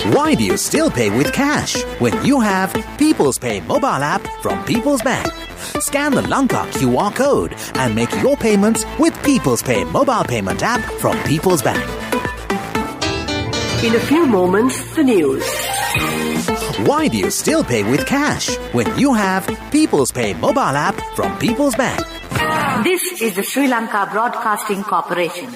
Why do you still pay with cash when you have People's Pay mobile app from People's Bank? Scan the Lanka QR code and make your payments with People's Pay mobile payment app from People's Bank. In a few moments, the news. Why do you still pay with cash when you have People's Pay mobile app from People's Bank? This is the Sri Lanka Broadcasting Corporation.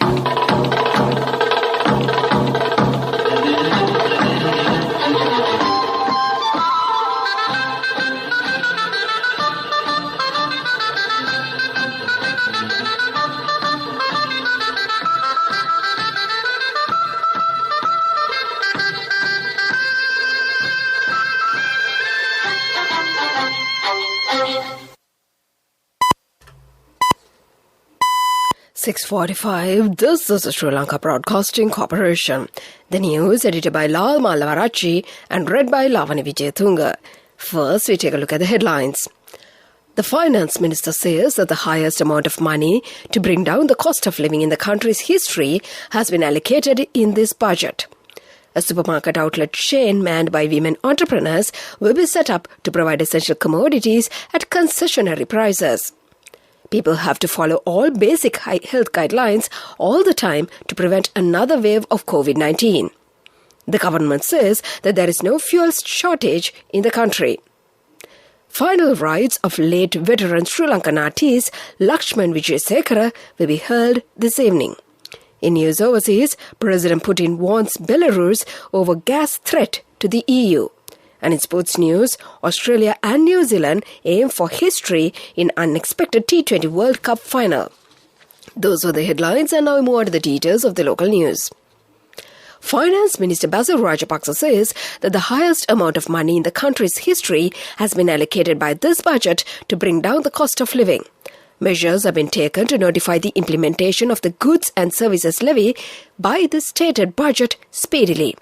.45, this is the Sri Lanka Broadcasting Corporation. The news edited by Lal Malavarachi and read by Lavani Vijayatunga. First, we take a look at the headlines. The Finance Minister says that the highest amount of money to bring down the cost of living in the country's history has been allocated in this budget. A supermarket outlet chain manned by women entrepreneurs will be set up to provide essential commodities at concessionary prices. People have to follow all basic health guidelines all the time to prevent another wave of COVID-19. The government says that there is no fuel shortage in the country. Final rites of late veteran Sri Lankan artist Lakshman Wijesekara will be held this evening. In news overseas, President Putin warns Belarus over gas threat to the EU. And in sports news, Australia and New Zealand aim for history in unexpected T20 World Cup final. Those were the headlines, and now more to the details of the local news. Finance Minister Basil Rajapaksa says that the highest amount of money in the country's history has been allocated by this budget to bring down the cost of living. Measures have been taken to notify the implementation of the Goods and Services Levy by the stated budget speedily.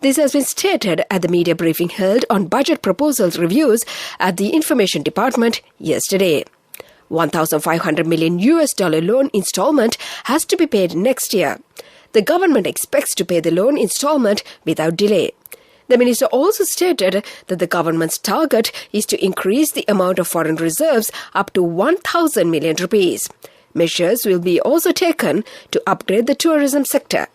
This has been stated at the media briefing held on budget proposals reviews at the Information Department yesterday. $1,500 million loan installment has to be paid next year. The government expects to pay the loan installment without delay. The minister also stated that the government's target is to increase the amount of foreign reserves up to 1,000 million rupees. Measures will be also taken to upgrade the tourism sector.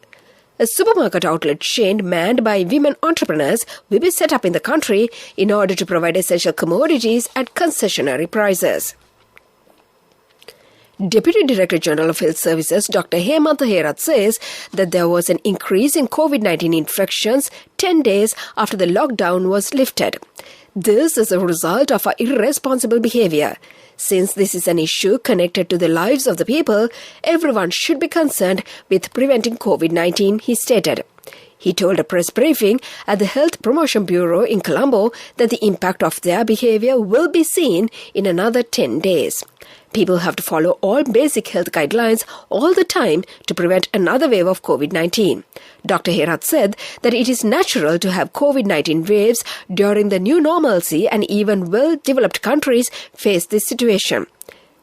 A supermarket outlet chain manned by women entrepreneurs will be set up in the country in order to provide essential commodities at concessionary prices. Deputy Director General of Health Services Dr. Hemantha Herath says that there was an increase in COVID-19 infections 10 days after the lockdown was lifted. This is a result of our irresponsible behavior. Since this is an issue connected to the lives of the people, everyone should be concerned with preventing COVID-19, he stated. He told a press briefing at the Health Promotion Bureau in Colombo that the impact of their behavior will be seen in another 10 days. People have to follow all basic health guidelines all the time to prevent another wave of COVID-19. Dr. Herath said that it is natural to have COVID-19 waves during the new normalcy, and even well-developed countries face this situation.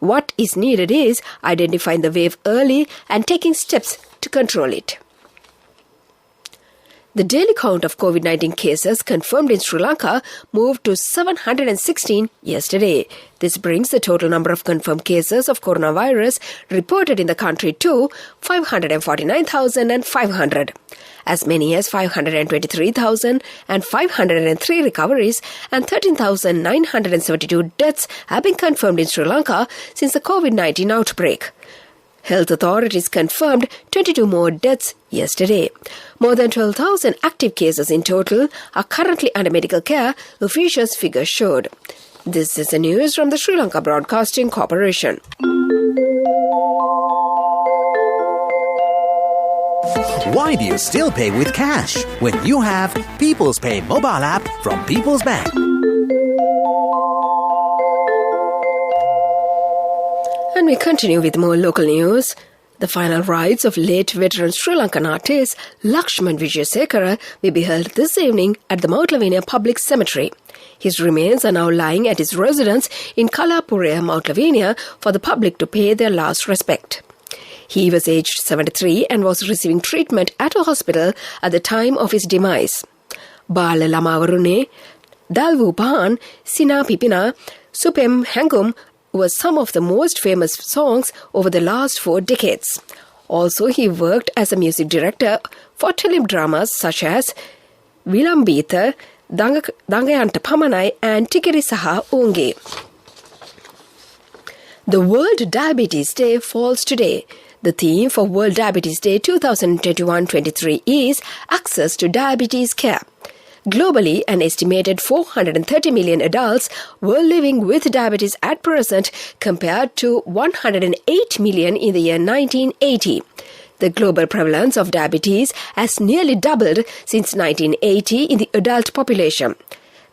What is needed is identifying the wave early and taking steps to control it. The daily count of COVID-19 cases confirmed in Sri Lanka moved to 716 yesterday. This brings the total number of confirmed cases of coronavirus reported in the country to 549,500. As many as 523,503 recoveries and 13,972 deaths have been confirmed in Sri Lanka since the COVID-19 outbreak. Health authorities confirmed 22 more deaths yesterday. More than 12,000 active cases in total are currently under medical care, officials' figures showed. This is the news from the Sri Lanka Broadcasting Corporation. Why do you still pay with cash when you have People's Pay mobile app from People's Bank? And we continue with more local news. The final rites of late veteran Sri Lankan artist Lakshman Wijesekara will be held this evening at the Mount Lavinia Public Cemetery. His remains are now lying at his residence in Kalapuraya, Mount Lavinia, for the public to pay their last respect. He was aged 73 and was receiving treatment at a hospital at the time of his demise. Bala Lamavarune, Dalvu Pan, Sina Pipina, Supem Hangum were some of the most famous songs over the last 4 decades. Also, he worked as a music director for film dramas such as Vilambita, Dangayanta Pamanai and Tikiri Saha Unge. The World Diabetes Day falls today. The theme for World Diabetes Day 2021-23 is Access to Diabetes Care. Globally, an estimated 430 million adults were living with diabetes at present compared to 108 million in the year 1980. The global prevalence of diabetes has nearly doubled since 1980 in the adult population.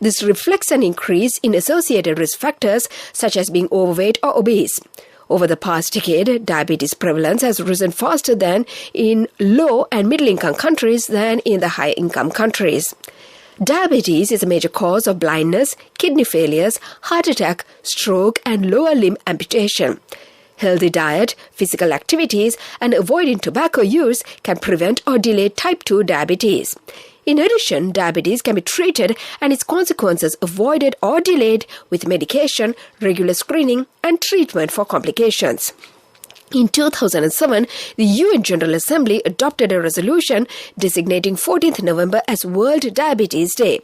This reflects an increase in associated risk factors such as being overweight or obese. Over the past decade, diabetes prevalence has risen faster than in low and middle-income countries than in the high-income countries. Diabetes is a major cause of blindness, kidney failures, heart attack, stroke, and lower limb amputation. Healthy diet, physical activities, and avoiding tobacco use can prevent or delay type 2 diabetes. In addition, diabetes can be treated and its consequences avoided or delayed with medication, regular screening, and treatment for complications. In 2007, the UN General Assembly adopted a resolution designating 14th November as World Diabetes Day.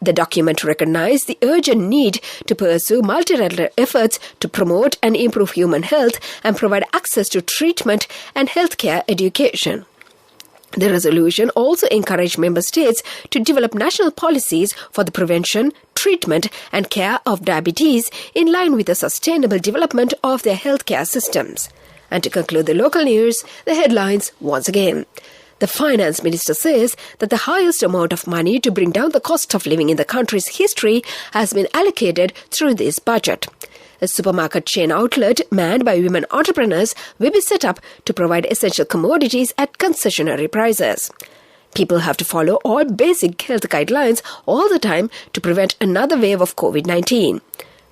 The document recognized the urgent need to pursue multilateral efforts to promote and improve human health and provide access to treatment and healthcare education. The resolution also encouraged member states to develop national policies for the prevention, treatment, and care of diabetes in line with the sustainable development of their healthcare systems. And to conclude the local news, the headlines once again. The finance minister says that the highest amount of money to bring down the cost of living in the country's history has been allocated through this budget. A supermarket chain outlet manned by women entrepreneurs will be set up to provide essential commodities at concessionary prices. People have to follow all basic health guidelines all the time to prevent another wave of COVID-19.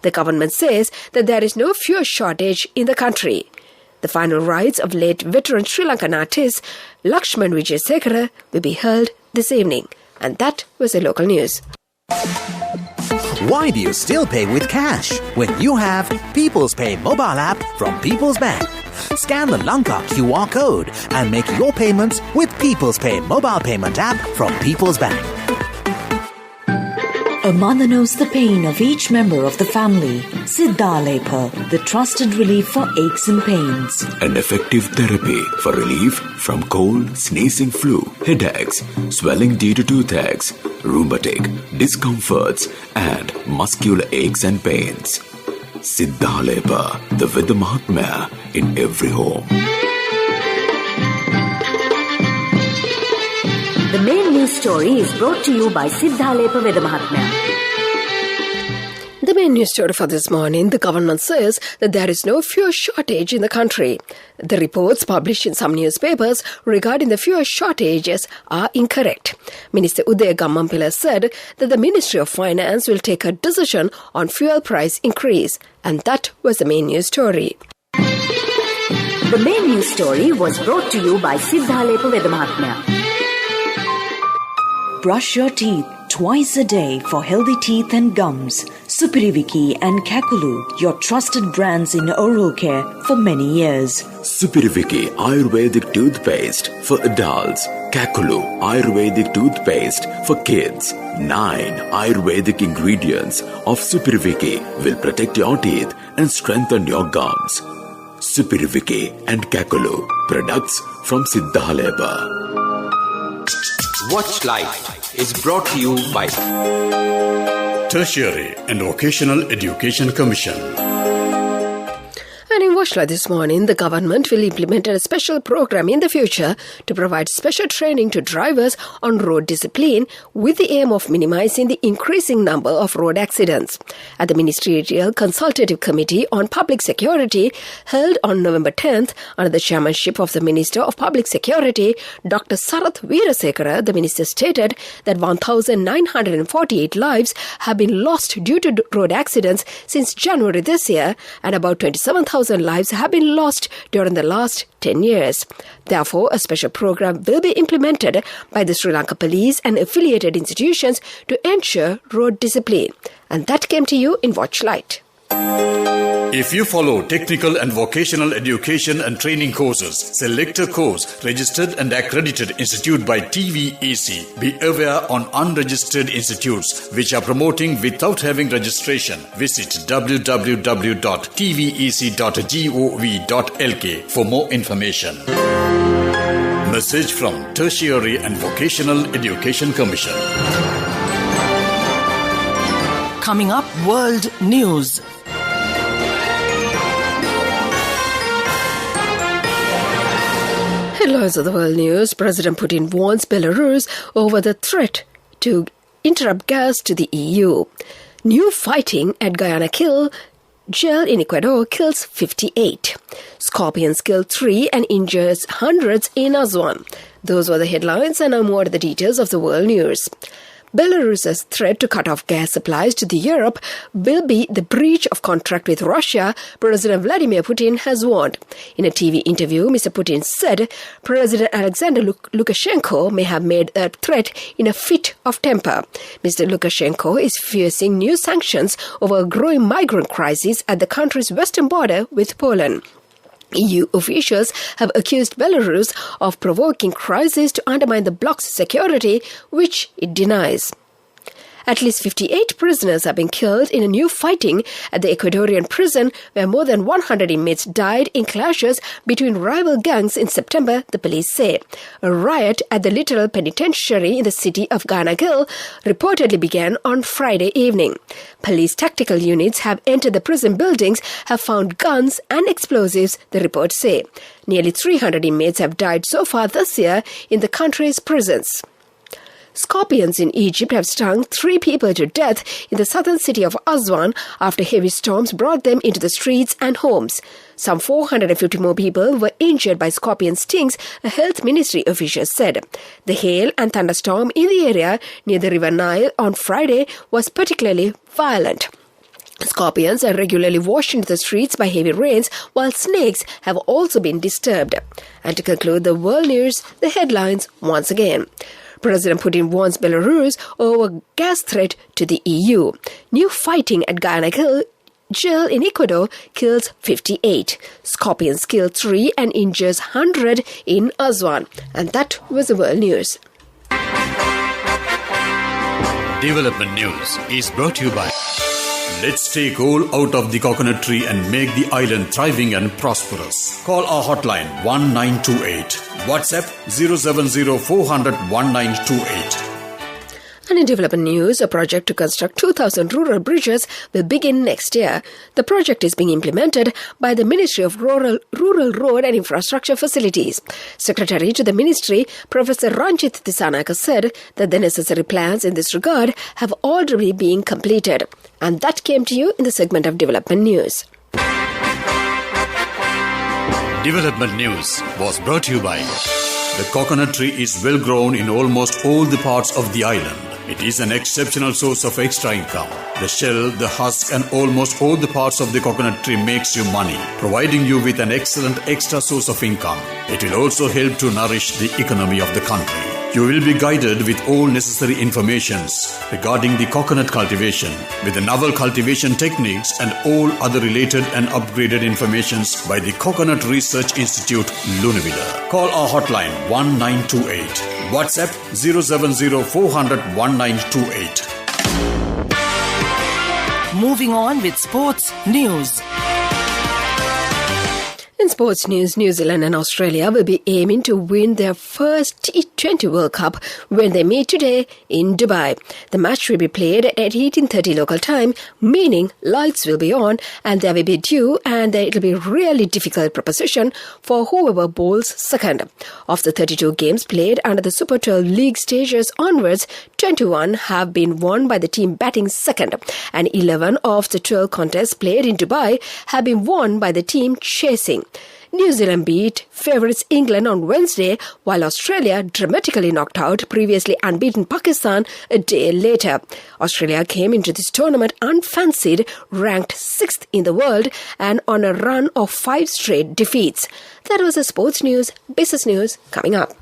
The government says that there is no fuel shortage in the country. The final rites of late veteran Sri Lankan artist Lakshman Wijesekara will be held this evening. And that was the local news. Why do you still pay with cash when you have People's Pay mobile app from People's Bank? Scan the Lanka QR code and make your payments with People's Pay mobile payment app from People's Bank. A mother knows the pain of each member of the family. Siddhalepa, the trusted relief for aches and pains. An effective therapy for relief from cold, sneezing, flu, headaches, swelling due to toothaches, rheumatic, discomforts, and muscular aches and pains. Siddhalepa, the Vedha Mahatmya in every home. The main news story is brought to you by Siddhalepa Vedha Mahatmya. The main news story for this morning, the government says that there is no fuel shortage in the country. The reports published in some newspapers regarding the fuel shortages are incorrect. Minister Udaya Gammampila said that the Ministry of Finance will take a decision on fuel price increase. And that was the main news story. The main news story was brought to you by Siddhalepa Vedha Mahatmya. Brush your teeth twice a day for healthy teeth and gums. Supiriviki and Kakulu, your trusted brands in oral care for many years. Supiriviki Ayurvedic toothpaste for adults. Kakulu Ayurvedic toothpaste for kids. 9 Ayurvedic ingredients of Supiriviki will protect your teeth and strengthen your gums. Supiriviki and Kakulu, products from Siddhalepa. Watch Life is brought to you by Tertiary and Vocational Education Commission. And in Washla this morning, the government will implement a special program in the future to provide special training to drivers on road discipline with the aim of minimizing the increasing number of road accidents. At the Ministerial Consultative Committee on Public Security held on November 10th under the chairmanship of the Minister of Public Security, Dr. Sarath Veerasekara, the minister stated that 1,948 lives have been lost due to road accidents since January this year and about 27,000 lives lives have been lost during the last 10 years. Therefore, a special program will be implemented by the Sri Lanka Police and affiliated institutions to ensure road discipline. And that came to you in Watchlight. If you follow technical and vocational education and training courses, select a course registered and accredited institute by TVEC. Be aware on unregistered institutes which are promoting without having registration. Visit www.tvec.gov.lk for more information. Message from Tertiary and Vocational Education Commission. Coming up, World News. Headlines of the world news. President Putin warns Belarus over the threat to interrupt gas to the EU. New fighting at Guyana jail in Ecuador kills 58. Scorpions kill 3 and injures hundreds in Aswan. Those were the headlines, and now more to the details of the world news. Belarus's threat to cut off gas supplies to Europe will be the breach of contract with Russia, President Vladimir Putin has warned. In a TV interview, Mr. Putin said President Alexander Lukashenko may have made that threat in a fit of temper. Mr. Lukashenko is facing new sanctions over a growing migrant crisis at the country's western border with Poland. EU officials have accused Belarus of provoking crisis to undermine the bloc's security, which it denies. At least 58 prisoners have been killed in a new fighting at the Ecuadorian prison, where more than 100 inmates died in clashes between rival gangs in September, the police say. A riot at the Littoral Penitentiary in the city of Guayaquil reportedly began on Friday evening. Police tactical units have entered the prison buildings, have found guns and explosives, the reports say. Nearly 300 inmates have died so far this year in the country's prisons. Scorpions in Egypt have stung 3 people to death in the southern city of Aswan after heavy storms brought them into the streets and homes. Some 450 more people were injured by scorpion stings, a health ministry official said. The hail and thunderstorm in the area near the River Nile on Friday was particularly violent. Scorpions are regularly washed into the streets by heavy rains, while snakes have also been disturbed. And to conclude the world news, the headlines once again. President Putin warns Belarus over gas threat to the EU. New fighting at Guayaquil jail in Ecuador kills 58. Scorpions kill 3 and injures 100 in Aswan. And that was the world news. Development News is brought to you by Let's take coal out of the coconut tree and make the island thriving and prosperous. Call our hotline 1928. WhatsApp 070 400 1928. And in development news, a project to construct 2,000 rural bridges will begin next year. The project is being implemented by the Ministry of Rural Road and Infrastructure Facilities. Secretary to the Ministry, Professor Ranjit Tisanaka, said that the necessary plans in this regard have already been completed. And that came to you in the segment of development news. Development News was brought to you by the coconut tree is well grown in almost all the parts of the island. It is an exceptional source of extra income. The shell, the husk and almost all the parts of the coconut tree makes you money, providing you with an excellent extra source of income. It will also help to nourish the economy of the country. You will be guided with all necessary informations regarding the coconut cultivation, with the novel cultivation techniques and all other related and upgraded informations by the Coconut Research Institute, Lunavilla. Call our hotline 1928. WhatsApp 070 400 1928. Moving on with sports news. In sports news, New Zealand and Australia will be aiming to win their first T20 World Cup when they meet today in Dubai. The match will be played at 18:30 local time, meaning lights will be on and there will be dew, and it will be a really difficult proposition for whoever bowls second. Of the 32 games played under the Super 12 League stages onwards, 21 have been won by the team batting second, and 11 of the 12 contests played in Dubai have been won by the team chasing. New Zealand beat favourites England on Wednesday, while Australia dramatically knocked out previously unbeaten Pakistan a day later. Australia came into this tournament unfancied, ranked 6th in the world and on a run of 5 straight defeats. That was the sports news, business news coming up.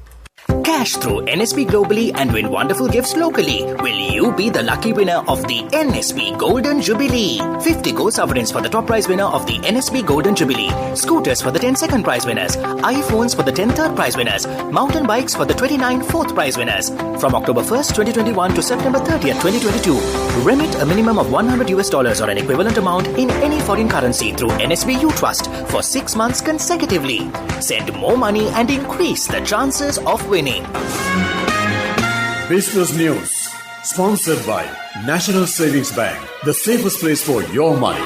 Cash through NSB globally and win wonderful gifts locally. Will you be the lucky winner of the NSB Golden Jubilee? 50 gold sovereigns for the top prize winner of the NSB Golden Jubilee. Scooters for the 10 second prize winners. iPhones for the 10 third prize winners. Mountain bikes for the 29 fourth prize winners. From October 1st, 2021 to September 30th, 2022. Remit a minimum of $100 or an equivalent amount in any foreign currency through NSB U Trust for 6 months consecutively. Send more money and increase the chances of winning. Business News, sponsored by National Savings Bank, the safest place for your money.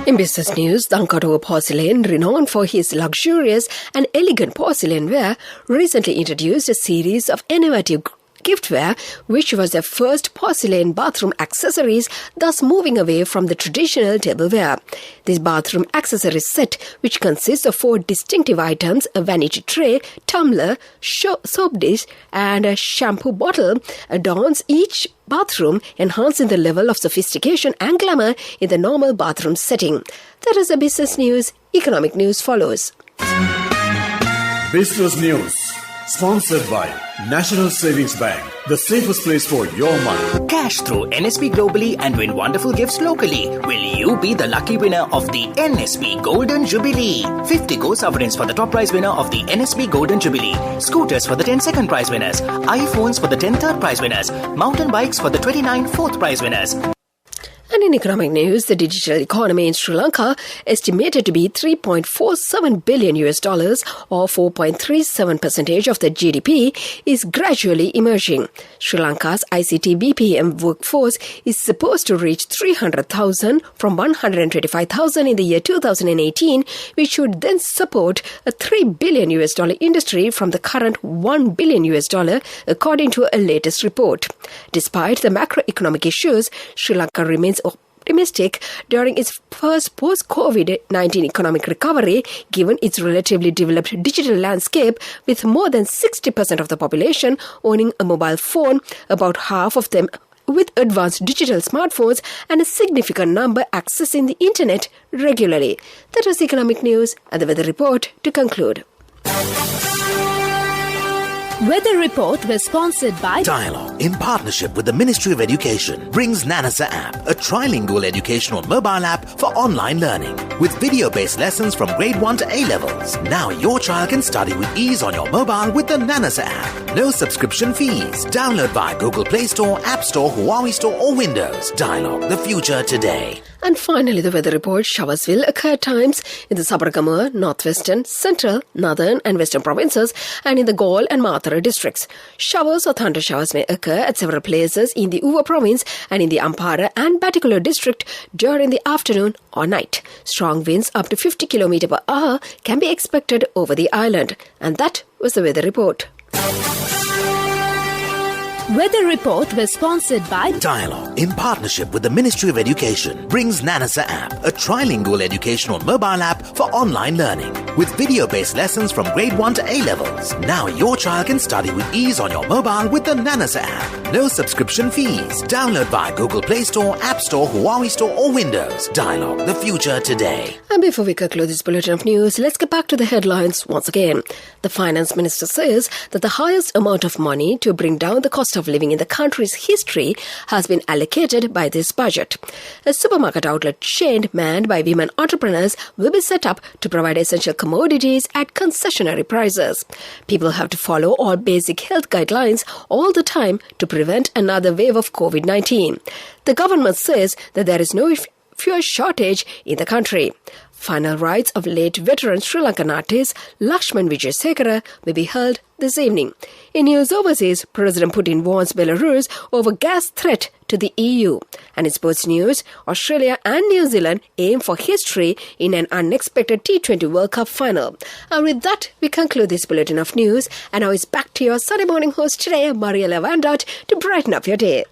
In business news, the Ankara porcelain, renowned for his luxurious and elegant porcelain ware, recently introduced a series of innovative giftware, which was their first porcelain bathroom accessories, thus moving away from the traditional tableware. This bathroom accessories set, which consists of 4 distinctive items, a vanity tray, tumbler, soap dish, and a shampoo bottle, adorns each bathroom, enhancing the level of sophistication and glamour in the normal bathroom setting. That is the business news. Economic news follows. Business News, sponsored by National Savings Bank, the safest place for your money. Cash through NSB globally and win wonderful gifts locally. Will you be the lucky winner of the NSB Golden Jubilee? 50 gold sovereigns for the top prize winner of the NSB Golden Jubilee. Scooters for the 10 second prize winners. iPhones for the 10 third prize winners. Mountain bikes for the 29 fourth prize winners. And in economic news, the digital economy in Sri Lanka, estimated to be $3.47 billion or 4.37% of the GDP, is gradually emerging. Sri Lanka's ICT BPM workforce is supposed to reach 300,000 from 125,000 in the year 2018, which would then support a $3 billion industry from the current $1 billion, according to a latest report. Despite the macroeconomic issues, Sri Lanka remains optimistic during its first post-COVID-19 economic recovery, given its relatively developed digital landscape, with more than 60% of the population owning a mobile phone, about half of them with advanced digital smartphones, and a significant number accessing the internet regularly. That was economic news and the weather report to conclude. Weather Report was sponsored by Dialogue, in partnership with the Ministry of Education, brings Nanasa app, a trilingual educational mobile app for online learning, with video-based lessons from grade 1 to A-levels. Now your child can study with ease on your mobile with the Nanasa app. No subscription fees. Download via Google Play Store, App Store, Huawei Store or Windows. Dialogue, the future today. And finally, the weather report. Showers will occur at times in the Sabaragamuwa, northwestern, central, northern and western provinces, and in the Galle and Mathura districts. Showers or thunder showers may occur at several places in the Uva province and in the Ampara and Batticaloa district during the afternoon or night. Strong winds up to 50 km per hour can be expected over the island. And that was the weather report. Weather Report was sponsored by Dialogue, in partnership with the Ministry of Education, brings Nanasa app, a trilingual educational mobile app for online learning, with video-based lessons from grade 1 to A-levels. Now your child can study with ease on your mobile with the Nanasa app. No subscription fees. Download via Google Play Store, App Store, Huawei Store or Windows. Dialogue, the future today. And before we conclude this bulletin of news, let's get back to the headlines once again. The finance minister says that the highest amount of money to bring down the cost of living in the country's history has been allocated by this budget. A supermarket outlet chain manned by women entrepreneurs will be set up to provide essential commodities at concessionary prices. People have to follow all basic health guidelines all the time to prevent another wave of COVID-19. The government says that there is no fuel shortage in the country. Final rites of late veteran Sri Lankan artist Lakshman Wijesekara will be held this evening. In news overseas, President Putin warns Belarus over gas threat to the EU. And in sports news, Australia and New Zealand aim for history in an unexpected T20 World Cup final. And with that, we conclude this bulletin of news. And now it's back to your Sunday morning host today, Maria Lavandot, to brighten up your day.